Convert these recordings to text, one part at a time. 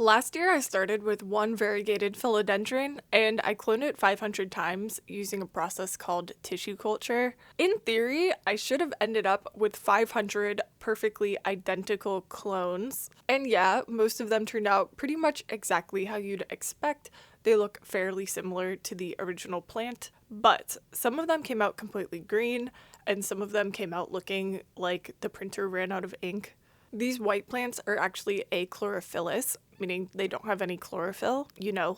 Last year I started with one variegated philodendron and I cloned it 500 times using a process called tissue culture. In theory, I should have ended up with 500 perfectly identical clones. And yeah, most of them turned out pretty much exactly how you'd expect. They look fairly similar to the original plant, but some of them came out completely green and some of them came out looking like the printer ran out of ink. These white plants are actually achlorophyllous, meaning they don't have any chlorophyll,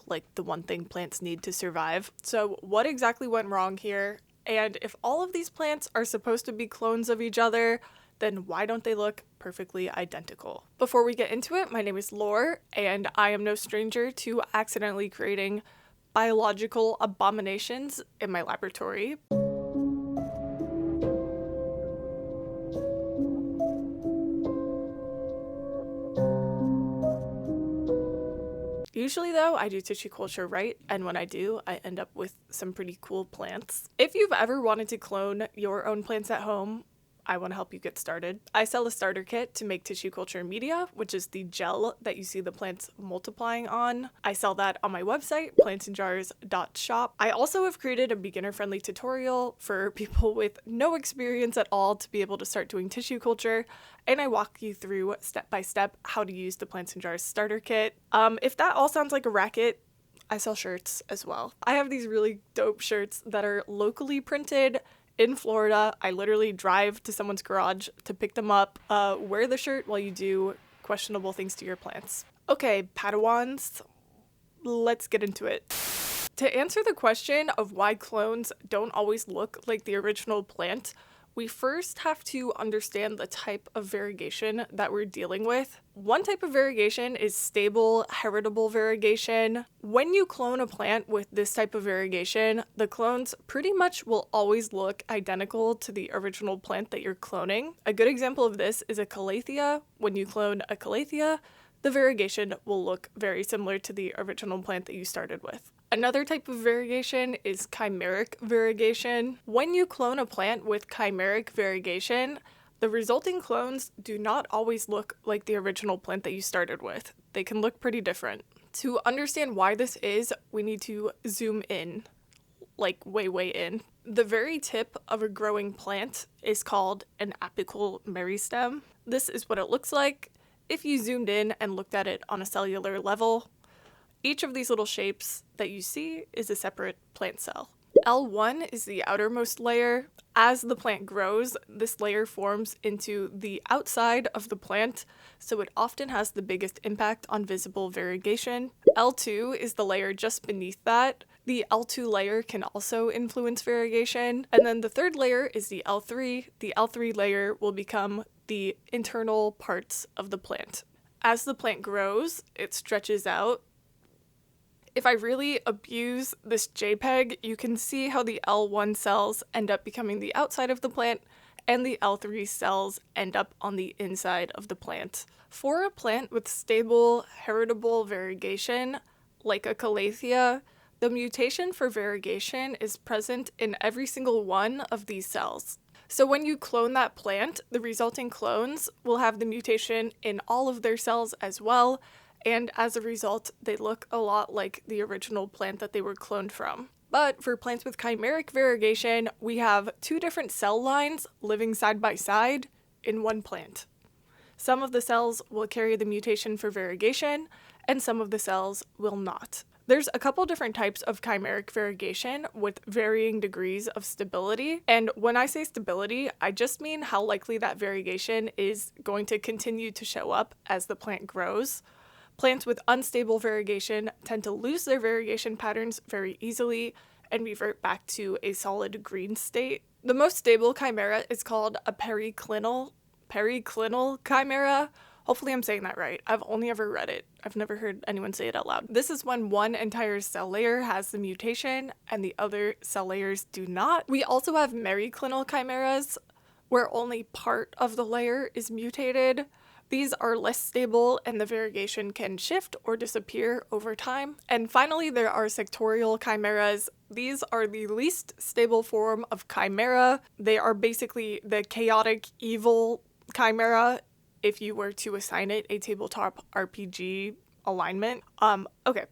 like the one thing plants need to survive. So what exactly went wrong here? And if all of these plants are supposed to be clones of each other, then why don't they look perfectly identical? Before we get into it, my name is Lore, and I am no stranger to accidentally creating biological abominations in my laboratory. Usually though, I do tissue culture right, and when I do, I end up with some pretty cool plants. If you've ever wanted to clone your own plants at home, I want to help you get started. I sell a starter kit to make tissue culture media, which is the gel that you see the plants multiplying on. I sell that on my website, plantsandjars.shop. I also have created a beginner-friendly tutorial for people with no experience at all to be able to start doing tissue culture, and I walk you through step by step how to use the Plants and Jars starter kit. If that all sounds like a racket, I sell shirts as well. I have these really dope shirts that are locally printed in Florida. I literally drive to someone's garage to pick them up. Wear the shirt while you do questionable things to your plants. Okay, Padawans, let's get into it. To answer the question of why clones don't always look like the original plant, we first have to understand the type of variegation that we're dealing with. One type of variegation is stable, heritable variegation. When you clone a plant with this type of variegation, the clones pretty much will always look identical to the original plant that you're cloning. A good example of this is a calathea. When you clone a calathea, the variegation will look very similar to the original plant that you started with. Another type of variegation is chimeric variegation. When you clone a plant with chimeric variegation, the resulting clones do not always look like the original plant that you started with. They can look pretty different. To understand why this is, we need to zoom in, like way in. The very tip of a growing plant is called an apical meristem. This is what it looks like if you zoomed in and looked at it on a cellular level. Each of these little shapes that you see is a separate plant cell. L1 is the outermost layer. As the plant grows, this layer forms into the outside of the plant, so it often has the biggest impact on visible variegation. L2 is the layer just beneath that. The L2 layer can also influence variegation. And then the third layer is the L3. The L3 layer will become the internal parts of the plant. As the plant grows, it stretches out. If I really abuse this JPEG, you can see how the L1 cells end up becoming the outside of the plant and the L3 cells end up on the inside of the plant. For a plant with stable, heritable variegation, like a calathea, the mutation for variegation is present in every single one of these cells. So when you clone that plant, the resulting clones will have the mutation in all of their cells as well, and as a result, they look a lot like the original plant that they were cloned from. But for plants with chimeric variegation, we have two different cell lines living side by side in one plant. Some of the cells will carry the mutation for variegation, and some of the cells will not. There's a couple different types of chimeric variegation with varying degrees of stability. And when I say stability, I just mean how likely that variegation is going to continue to show up as the plant grows. Plants with unstable variegation tend to lose their variegation patterns very easily and revert back to a solid green state. The most stable chimera is called a periclinal chimera. Hopefully I'm saying that right. I've only ever read it. I've never heard anyone say it out loud. This is when one entire cell layer has the mutation and the other cell layers do not. We also have mericlinal chimeras, where only part of the layer is mutated. These are less stable and the variegation can shift or disappear over time. And finally, there are sectorial chimeras. These are the least stable form of chimera. They are basically the chaotic evil chimera if you were to assign it a tabletop RPG alignment. Okay,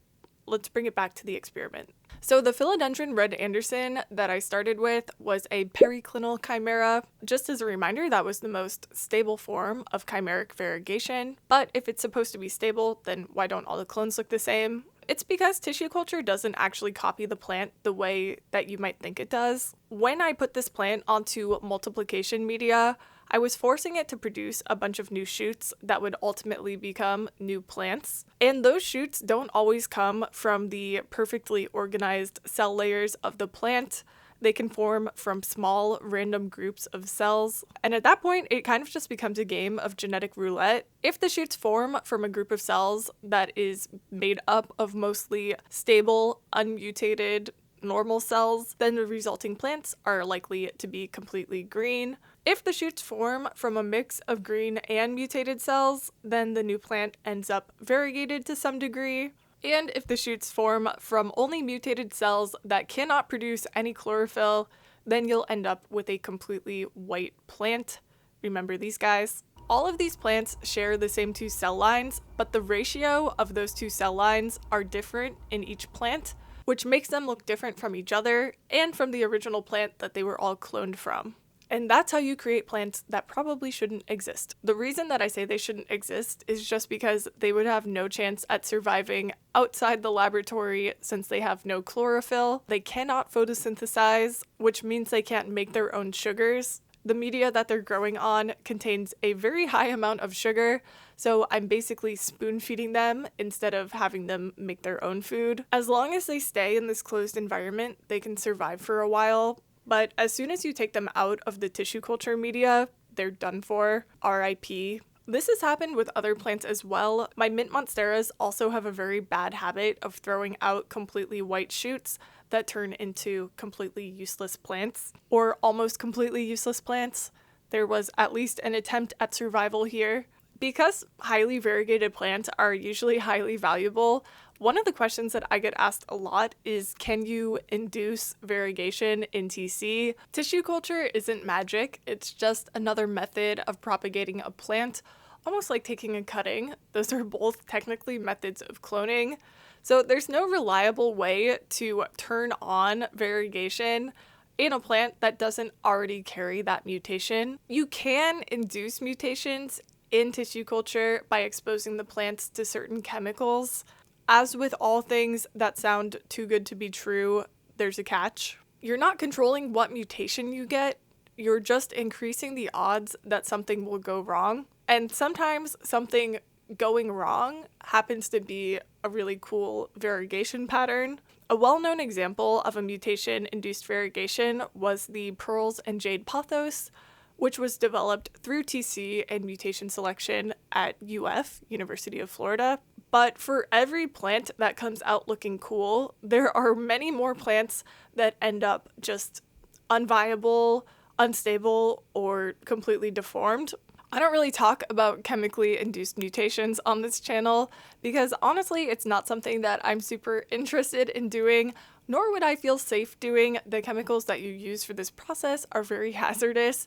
let's bring it back to the experiment. So the philodendron red Anderson that I started with was a periclinal chimera. Just as a reminder, that was the most stable form of chimeric variegation. But if it's supposed to be stable, then why don't all the clones look the same? It's because tissue culture doesn't actually copy the plant the way that you might think it does. When I put this plant onto multiplication media, I was forcing it to produce a bunch of new shoots that would ultimately become new plants. And those shoots don't always come from the perfectly organized cell layers of the plant. They can form from small random groups of cells. And at that point, it kind of just becomes a game of genetic roulette. If the shoots form from a group of cells that is made up of mostly stable, unmutated, normal cells, then the resulting plants are likely to be completely green. If the shoots form from a mix of green and mutated cells, then the new plant ends up variegated to some degree. And if the shoots form from only mutated cells that cannot produce any chlorophyll, then you'll end up with a completely white plant. Remember these guys? All of these plants share the same two cell lines, but the ratio of those two cell lines are different in each plant, which makes them look different from each other and from the original plant that they were all cloned from. And that's how you create plants that probably shouldn't exist. The reason that I say they shouldn't exist is just because they would have no chance at surviving outside the laboratory since they have no chlorophyll. They cannot photosynthesize, which means they can't make their own sugars. The media that they're growing on contains a very high amount of sugar, so I'm basically spoon feeding them instead of having them make their own food. As long as they stay in this closed environment, they can survive for a while. But as soon as you take them out of the tissue culture media, they're done for. RIP. This has happened with other plants as well. My mint monsteras also have a very bad habit of throwing out completely white shoots that turn into completely useless plants, or almost completely useless plants. There was at least an attempt at survival here. Because highly variegated plants are usually highly valuable, one of the questions that I get asked a lot is, can you induce variegation in TC? Tissue culture isn't magic, it's just another method of propagating a plant, almost like taking a cutting. Those are both technically methods of cloning. So there's no reliable way to turn on variegation in a plant that doesn't already carry that mutation. You can induce mutations in tissue culture by exposing the plants to certain chemicals. As with all things that sound too good to be true, there's a catch. You're not controlling what mutation you get, you're just increasing the odds that something will go wrong. And sometimes something going wrong happens to be a really cool variegation pattern. A well-known example of a mutation-induced variegation was the pearls and jade pothos, which was developed through TC and mutation selection at University of Florida. But for every plant that comes out looking cool, there are many more plants that end up just unviable, unstable, or completely deformed. I don't really talk about chemically induced mutations on this channel because honestly, it's not something that I'm super interested in doing, nor would I feel safe doing. The chemicals that you use for this process are very hazardous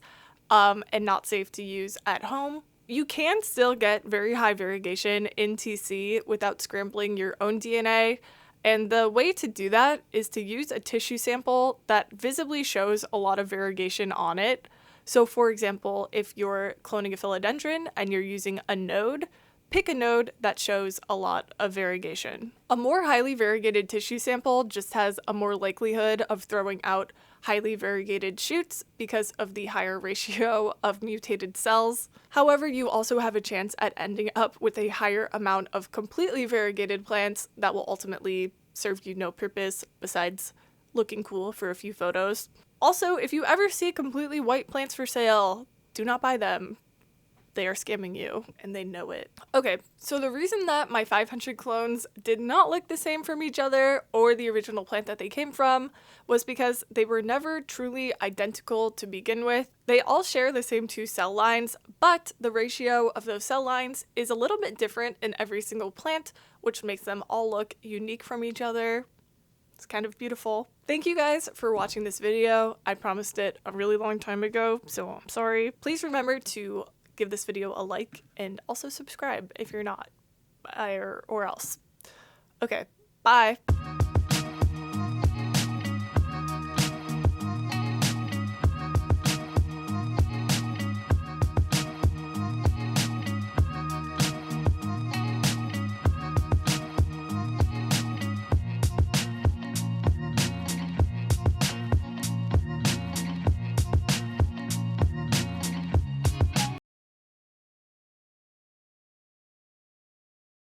and not safe to use at home. You can still get very high variegation in TC without scrambling your own DNA, and the way to do that is to use a tissue sample that visibly shows a lot of variegation on it. So for example, if you're cloning a philodendron and you're using a node, pick a node that shows a lot of variegation. A more highly variegated tissue sample just has a more likelihood of throwing out highly variegated shoots because of the higher ratio of mutated cells. However, you also have a chance at ending up with a higher amount of completely variegated plants that will ultimately serve you no purpose besides looking cool for a few photos. Also, if you ever see completely white plants for sale, do not buy them. They are scamming you, and they know it. Okay, so the reason that my 500 clones did not look the same from each other or the original plant that they came from was because they were never truly identical to begin with. They all share the same two cell lines, but the ratio of those cell lines is a little bit different in every single plant, which makes them all look unique from each other. It's kind of beautiful. Thank you guys for watching this video. I promised it a really long time ago, so I'm sorry. Please remember to give this video a like and also subscribe if you're not. Bye. or else. Okay, bye.